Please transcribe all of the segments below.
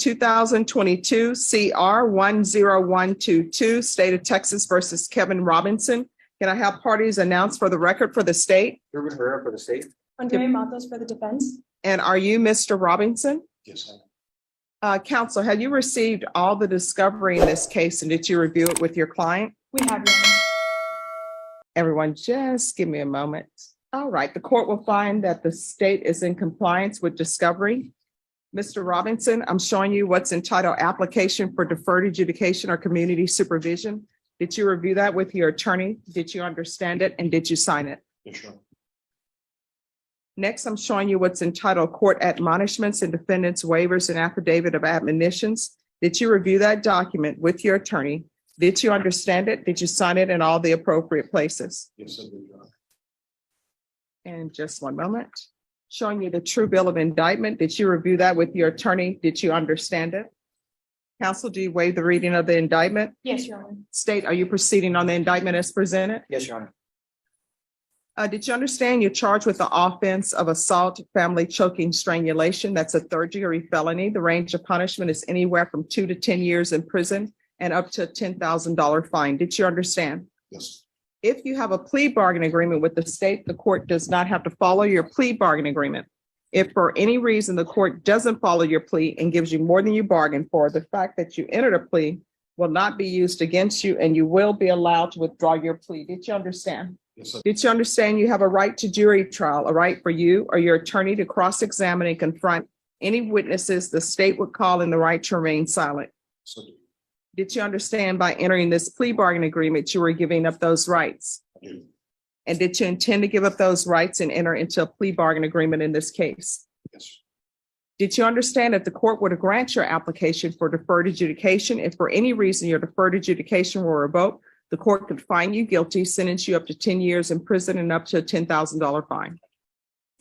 2022 CR 10122, State of Texas versus Kevin Robinson. Can I have parties announced for the record for the state? Ruben Herrera for the state. Andrea Matos for the defense. And are you Mr. Robinson? Yes. Counsel, have you received all the discovery in this case and did you review it with your client? We have Your Honor. Everyone, just give me a moment. All right, the court will find that the state is in compliance with discovery. Mr. Robinson, I'm showing you what's entitled Application for Deferred Adjudication or Community Supervision. Did you review that with your attorney? Did you understand it and did you sign it? Yes, sure. Next, I'm showing you what's entitled Court Admonishments and Defendants Waivers and Affidavit of Admonitions. Did you review that document with your attorney? Did you understand it? Did you sign it in all the appropriate places? Yes, I did, Your Honor. And just one moment. Showing you the true bill of indictment. Did you review that with your attorney? Did you understand it? Counsel, do you waive the reading of the indictment? Yes, Your Honor. State, are you proceeding on the indictment as presented? Yes, Your Honor. Did you understand you're charged with the offense of assault, family choking, strangulation? That's a third-degree felony. The range of punishment is anywhere from 2 to 10 years in prison and up to a $10,000 fine. Did you understand? Yes. If you have a plea bargain agreement with the state, the court does not have to follow your plea bargain agreement. If for any reason the court doesn't follow your plea and gives you more than you bargained for, the fact that you entered a plea will not be used against you and you will be allowed to withdraw your plea. Did you understand? Yes, sir. Did you understand you have a right to jury trial, a right for you or your attorney to cross-examine and confront any witnesses the state would call in the right to remain silent? So, Did you understand by entering this plea bargain agreement, you were giving up those rights? I do. And did you intend to give up those rights and enter into a plea bargain agreement in this case? Yes. Did you understand that the court were to grant your application for deferred adjudication, if for any reason your deferred adjudication were revoked, the court could find you guilty, sentence you up to 10 years in prison and up to a $10,000 fine?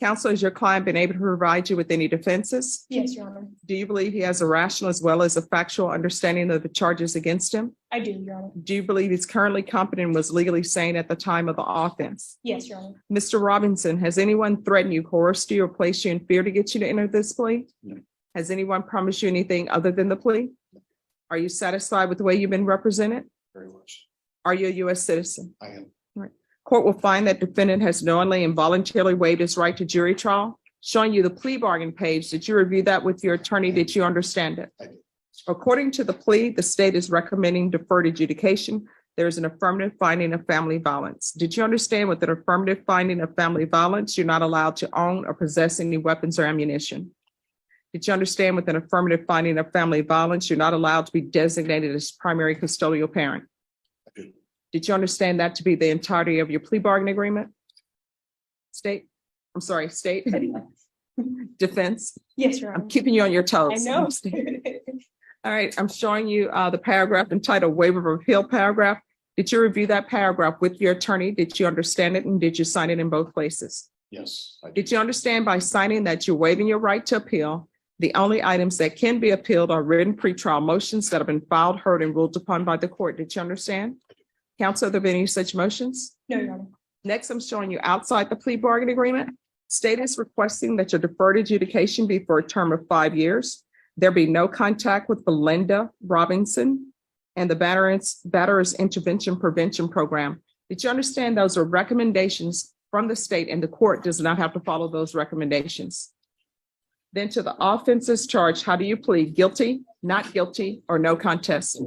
Counsel, has your client been able to provide you with any defenses? Yes, Your Honor. Do you believe he has a rational as well as a factual understanding of the charges against him? I do, Your Honor. Do you believe he's currently competent and was legally sane at the time of the offense? Yes, Your Honor. Mr. Robinson, has anyone threatened you, coerced you, or placed you in fear to get you to enter this plea? No. Has anyone promised you anything other than the plea? Are you satisfied with the way you've been represented? Very much. Are you a U.S. citizen? I am. Court will find that defendant has knowingly and voluntarily waived his right to jury trial. Showing you the plea bargain page. Did you review that with your attorney? Did you understand it? I did. According to the plea, the state is recommending deferred adjudication. There is an affirmative finding of family violence. Did you understand with an affirmative finding of family violence, you're not allowed to own or possess any weapons or ammunition? Did you understand with an affirmative finding of family violence, you're not allowed to be designated as primary custodial parent? I do. Did you understand that to be the entirety of your plea bargain agreement? State. Defense. Yes, Your Honor. I'm keeping you on your I toes. know. All right, I'm showing you the paragraph entitled Waiver of Appeal paragraph. Did you review that paragraph with your attorney? Did you understand it and did you sign it in both places? Yes. I did. Did you understand by signing that you're waiving your right to appeal? The only items that can be appealed are written pretrial motions that have been filed, heard, and ruled upon by the court. Did you understand? Counsel, are there been any such motions? No, Your Honor. Next, I'm showing you outside the plea bargain agreement. State is requesting that your deferred adjudication be for a term of 5 years. There be no contact with Belinda Robinson and the Batterers Intervention Prevention Program. Did you understand those are recommendations from the state and the court does not have to follow those recommendations? Then to the offenses charged, how do you plead? Guilty, not guilty, or no contest?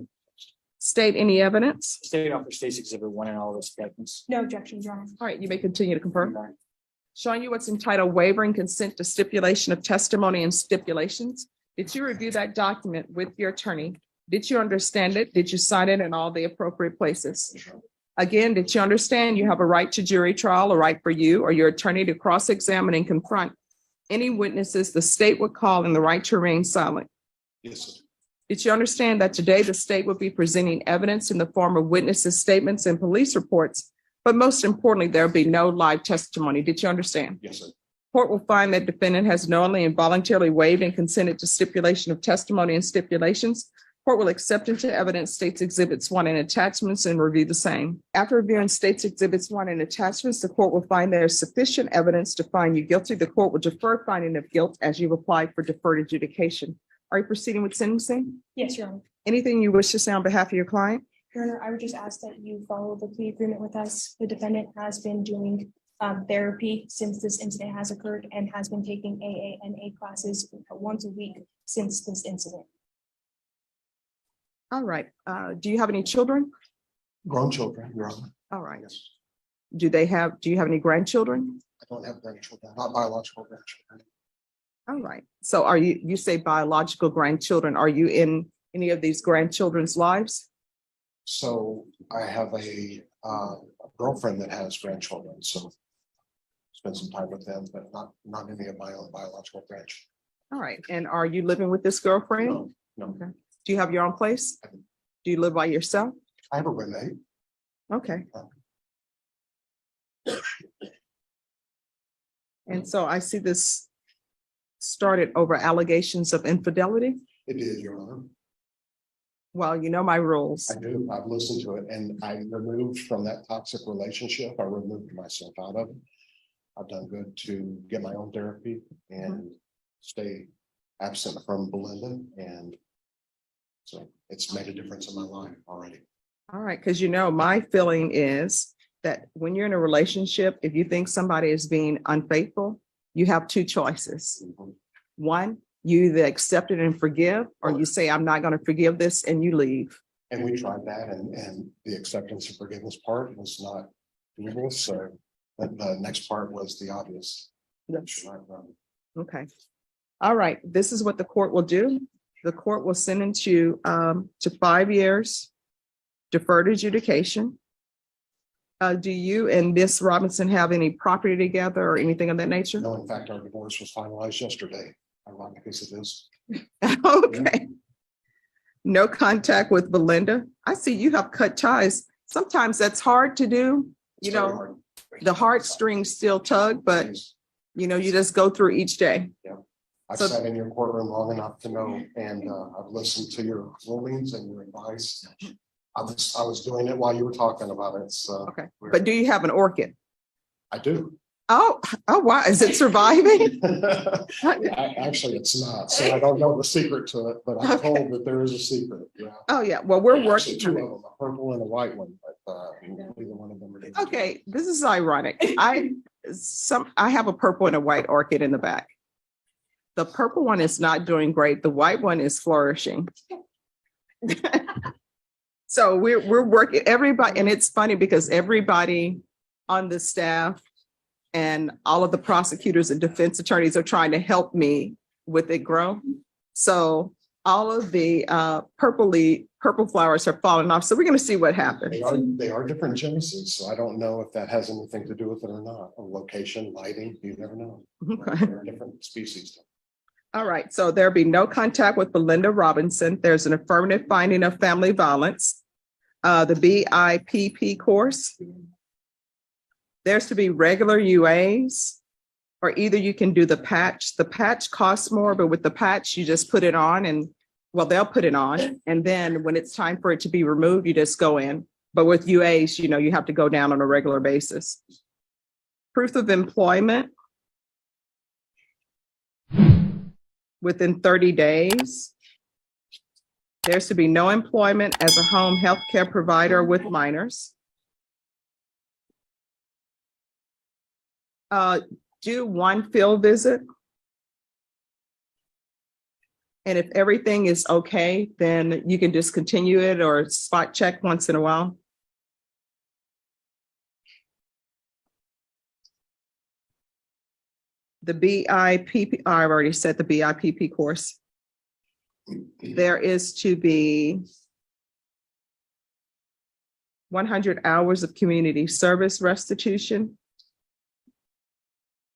State, any evidence? State offer State's Exhibit 1 and all those statements. No objections, Your Honor. All right, you may continue to confirm. Showing you what's entitled Waivering Consent to Stipulation of Testimony and Stipulations. Did you review that document with your attorney? Did you understand it? Did you sign it in all the appropriate places? Again, did you understand you have a right to jury trial, a right for you or your attorney to cross-examine and confront any witnesses the state would call in the right to remain silent? Yes, sir. Did you understand that today the state would be presenting evidence in the form of witnesses' statements and police reports, but most importantly, there'll be no live testimony? Did you understand? Yes, sir. Court will find that defendant has knowingly and voluntarily waived and consented to stipulation of testimony and stipulations. Court will accept into evidence State's Exhibits 1 and attachments and review the same. After reviewing State's Exhibits 1 and attachments, the court will find there is sufficient evidence to find you guilty. The court will defer finding of guilt as you've applied for deferred adjudication. Are you proceeding with sentencing? Yes, Your Honor. Anything you wish to say on behalf of your client? Your Honor, I would just ask that you follow the plea agreement with us. The defendant has been doing therapy since this incident has occurred and has been taking AA and A classes once a week since this incident. All right. Do you have any children? Grown children, Your Honor. All right. Yes. Do you have any grandchildren? I don't have grandchildren, not biological grandchildren. All right. So you say biological grandchildren. Are you in any of these grandchildren's lives? So I have a girlfriend that has grandchildren, so spend some time with them, but not any of my own biological grandchildren. All right. And are you living with this girlfriend? No, no. Okay. Do you have your own place? I do. Do you live by yourself? I have a roommate. Okay. And so I see this started over allegations of infidelity. It is, Your Honor. Well, you know my rules. I do. I've listened to it and I removed from that toxic relationship. I removed myself out of it. I've done good to get my own therapy and stay absent from Belinda. And so it's made a difference in my life already. All right. Because my feeling is that when you're in a relationship, if you think somebody is being unfaithful, you have two choices. One, you either accept it and forgive, or you say, I'm not going to forgive this, and you leave. And we tried that and the acceptance and forgiveness part was not doable. So the next part was the obvious. Yes. Okay. All right. This is what the court will do. The court will sentence you to 5 years, deferred adjudication. Do you and Miss Robinson have any property together or anything of that nature? No, in fact, our divorce was finalized yesterday. Ironic as it is. Okay. No contact with Belinda. I see you have cut ties. Sometimes that's hard to do. It's very hard. The heartstrings still tug, but you just go through each day. I've So- sat in your courtroom long enough to know, and I've listened to your rulings and your advice. I was doing it while you were talking about it, so. Okay. But do you have an orchid? I do. Oh, wow. Is it surviving? Actually, it's not, so I don't know the secret to it, but I'm told that there is a secret, yeah. Oh, yeah. Well, we're Actually, working two on of it. them, a purple and a white one, but neither one of them are. Okay, this is ironic. I have a purple and a white orchid in the back. The purple one is not doing great. The white one is flourishing. So we're working, everybody, and it's funny because everybody on the staff and all of the prosecutors and defense attorneys are trying to help me with it grow. So all of the purple flowers are falling off. So we're going to see what happens. They are different genesis, so I don't know if that has anything to do with it or not. Or location, lighting, you never know. Okay. They're different species. All right, so there'll be no contact with Belinda Robinson. There's an affirmative finding of family violence. The BIPP course. There's to be regular UAs, or either you can do the patch. The patch costs more, but with the patch, you just put it on and, well, they'll put it on. And then when it's time for it to be removed, you just go in. But with UAs, you have to go down on a regular basis. Proof of employment. Within 30 days. There's to be no employment as a home health care provider with minors. Do one field visit. And if everything is okay, then you can discontinue it or spot check once in a while. The BIPP, I've already said the BIPP course. There is to be 100 hours of community service restitution.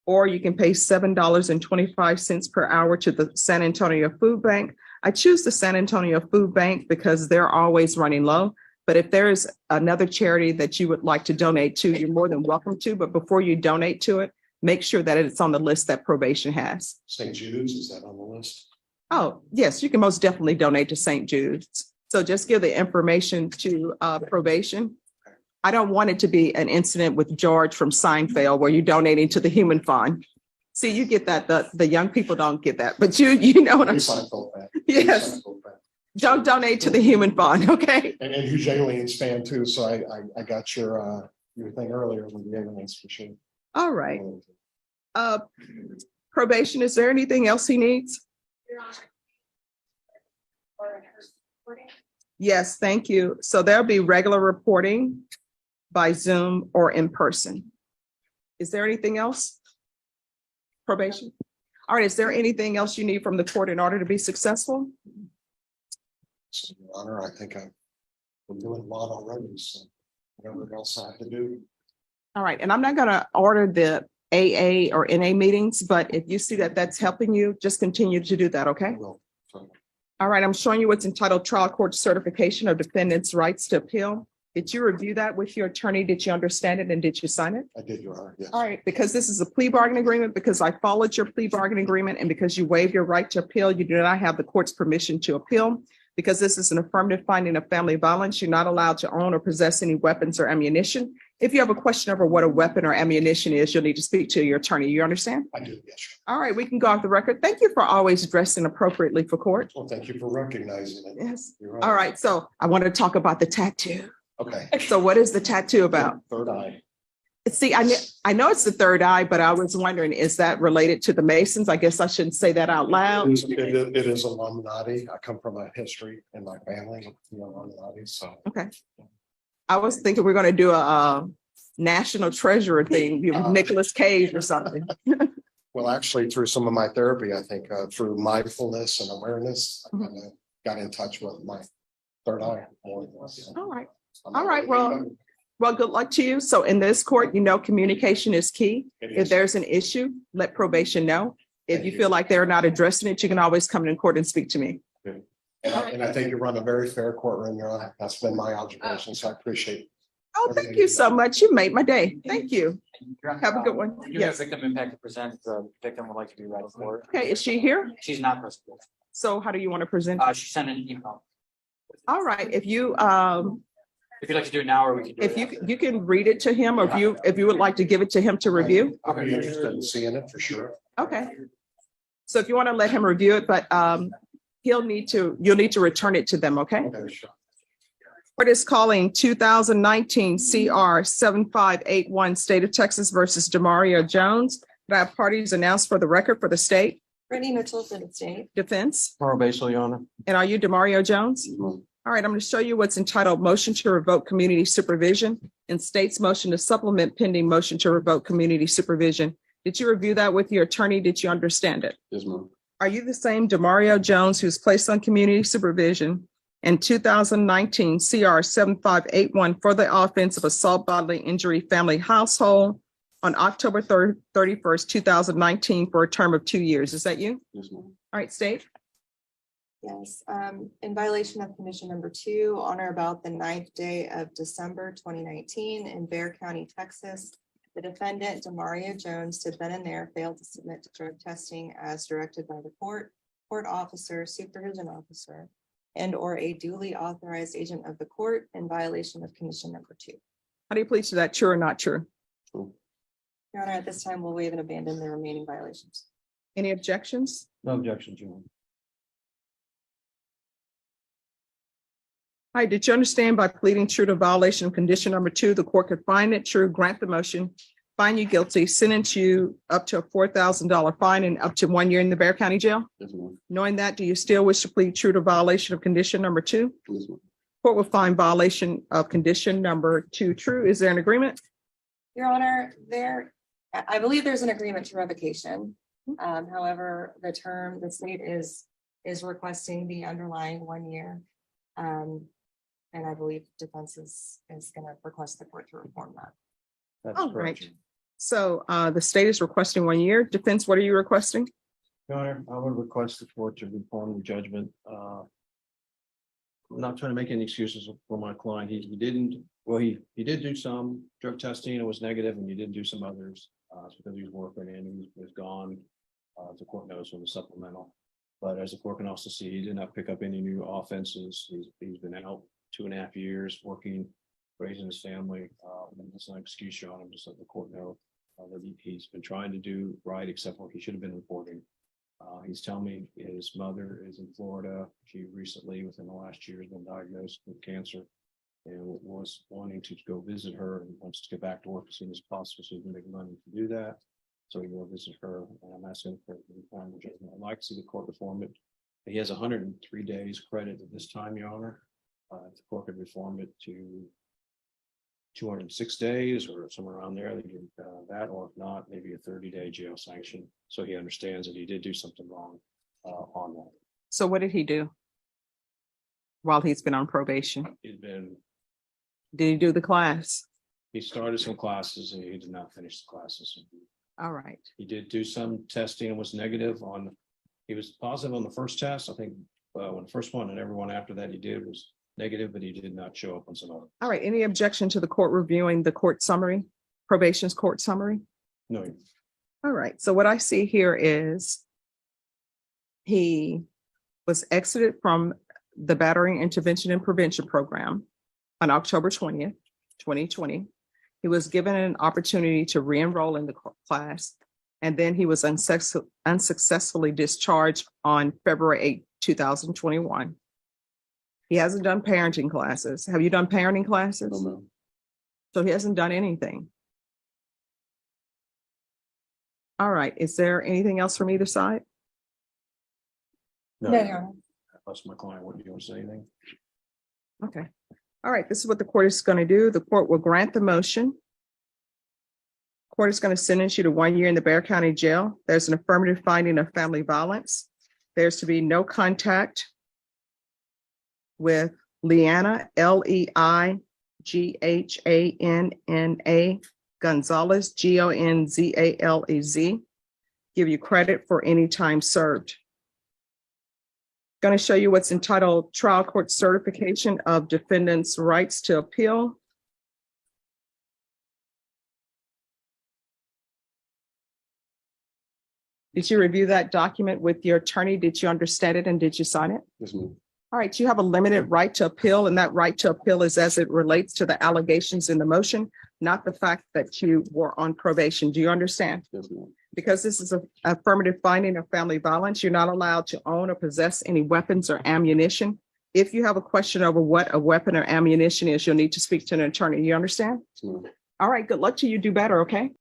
Or you can pay $7.25 per hour to the San Antonio Food Bank. I choose the San Antonio Food Bank because they're always running low. But if there is another charity that you would like to donate to, you're more than welcome to. But before you donate to it, make sure that it's on the list that probation has. St. Jude's, is that on the list? Oh, yes, you can most definitely donate to St. Jude's. So just give the information to probation. I don't want it to be an incident with George from Seinfeld where you're donating to the Human Fund. See, you get that, the young people don't get that, but you know what I'm saying? Seinfeld fan. Yes, Seinfeld fan. don't donate to the human fund, okay? And you Jalen's fan too, so I got your thing earlier with the aliens for sure. All right. Probation, is there anything else he needs? Yes, thank you. So there'll be regular reporting by Zoom or in person. Is there anything else? Probation? All right, is there anything else you need from the court in order to be successful? So, Your Honor, I think I've been doing a lot already, so whatever else I have to do. All right, and I'm not gonna order the AA or NA meetings, but if you see that that's helping you, just continue to do that, I okay? will. So, All right, I'm showing you what's entitled Trial Court Certification of Defendant's Rights to Appeal. Did you review that with your attorney? Did you understand it and did you sign it? I did, Your Honor, yes. All right, because this is a plea bargain agreement, because I followed your plea bargain agreement, and because you waived your right to appeal, you do not have the court's permission to appeal. Because this is an affirmative finding of family violence, you're not allowed to own or possess any weapons or ammunition. If you have a question over what a weapon or ammunition is, you'll need to speak to your attorney. You understand? I do, yes. All right, we can go off the record. Thank you for always dressing appropriately for court. Well, thank you for recognizing it. Yes. You're All right, so I want to talk about the tattoo. Okay. So what is the tattoo about? Third eye. See, I know it's the third eye, but I was wondering, is that related to the Masons? I guess I shouldn't say that out loud. It is Illuminati. I come from a history in my family, you know, Illuminati, so. Okay. I was thinking we're going to do a national treasurer thing, Nicolas Cage or something. Well, actually, through some of my therapy, I think through mindfulness and awareness, I kind of got in touch with my third eye. More. All right. All right. Well, good luck to you. So in this court, you know, communication is key. If there's an issue, let probation know. If you feel like they're not addressing it, you can always come in court and speak to me. And I think you run a very fair courtroom, Your Honor. That's been my observation, so I appreciate it. Oh, thank you so much. You made my day. Thank you. Have a good one. You have Yes. victim impact to present, the victim would like to be read for. Okay, is she here? She's not present. So how do you want to present? She sent an email. All right, if you, If you'd like to do it now, or we can do it. if after. you can read it to him, or if you would like to give it to him to review. I'd be interested in seeing it for sure. Okay. So if you want to let him review it, but you'll need to return it to them, okay? Okay, sure. Court is calling 2019 CR 7581 State of Texas versus Demario Jones. Could I have parties announced for the record for the state Brittany Mitchell for the state. defense? Probation, Your Honor. And are you Demario Jones? All right, I'm going to show you what's entitled Motion to Revoke Community Supervision and state's motion to supplement pending motion to revoke community supervision. Did you review that with your attorney? Did you understand it? Yes, ma'am. Are you the same Demario Jones who's placed on community supervision in 2019 CR 7581 for the offense of assault, bodily injury, family household on October 31st, 2019 for a term of 2 years? Is that you? Yes, ma'am. All right, state. Yes, in violation of condition number 2, on or about the 9th day of December 2019 in Bexar County, Texas, the defendant Demario Jones did then and there fail to submit to drug testing as directed by the court officer, supervision officer, and or a duly authorized agent of the court in violation of condition number 2. How do you plead to that? True or not true? Your Honor, at this time, we'll waive and abandon the remaining violations. Any objections? No objections, Your Honor. All right, did you understand by pleading true to violation of condition number 2, the court could find it true, grant the motion, find you guilty, sentence you up to a $4,000 fine and up to 1 year in the Bexar County Jail? Yes, ma'am. Knowing that, do you still wish to plead true to violation of condition number 2? Yes, ma'am. Court will find violation of condition number 2 true. Is there an agreement? Your Honor, I believe there's an agreement to revocation. However, the state is requesting the underlying 1 year. And I believe defense is going to request the court to reform that. That's All correct. right. So the state is requesting 1 year. Defense, what are you requesting? Your Honor, I would request the court to reform the judgment. I'm not trying to make any excuses for my client. He did do some drug testing. It was negative, and he did do some others. It's because he was working and he was gone. The court knows with the supplemental. But as the court can also see, he did not pick up any new offenses. He's been out 2.5 years working, raising his family. That's not an excuse, Your Honor. Just let the court know that he's been trying to do right, except for he should have been reporting. He's telling me his mother is in Florida. She recently, within the last year, has been diagnosed with cancer and was wanting to go visit her and wants to get back to work as soon as possible so he can make money to do that. So he will visit her, and I'm asking for the reform of judgment. I'd like to see the court reform it. He has 103 days credit at this time, Your Honor. If the court could reform it to 206 days or somewhere around there, they give that, or if not, maybe a 30-day jail sanction. So he understands that he did do something wrong on that. So what did he do while he's been on probation? He Did he do the class? started some classes and he did not finish the classes. All right. He did do some testing and was negative on, he was positive on the first test. I think when the first one and everyone after that he did was negative, but he did not show up on some other. All right. Any objection to the court reviewing the court summary, probation's court summary? No, All right. So what I see here is he was exited from the Battering Intervention and Prevention Program on October 20th, 2020. He was given an opportunity to re-enroll in the class, and then he was unsuccessfully discharged on February 8, 2021. He hasn't done parenting classes. Have you done parenting classes? no. So he hasn't done anything. All right. Is there anything else from either side? No, Your Honor. That's my client. What do you want to say anything? Okay. All right. This is what the court is going to do. The court will grant the motion. Court is going to sentence you to 1 year in the Bexar County Jail. There's an affirmative finding of family violence. There's to be no contact with Leanna, Leighhanna Gonzalez, Gonzalez. Give you credit for any time served. Going to show you what's entitled Trial Court Certification of Defendant's Rights to Appeal. Did you review that document with your attorney? Did you understand it and did you sign it? Yes, ma'am. All right, you have a limited right to appeal, and that right to appeal is as it relates to the allegations in the motion, not the fact that you were on probation. Do you understand? Yes, ma'am. Because this is an affirmative finding of family violence, you're not allowed to own or possess any weapons or ammunition. If you have a question over what a weapon or ammunition is, you'll need to speak to an attorney. You understand? Yes, ma'am. All right, good luck to you. Do better, okay?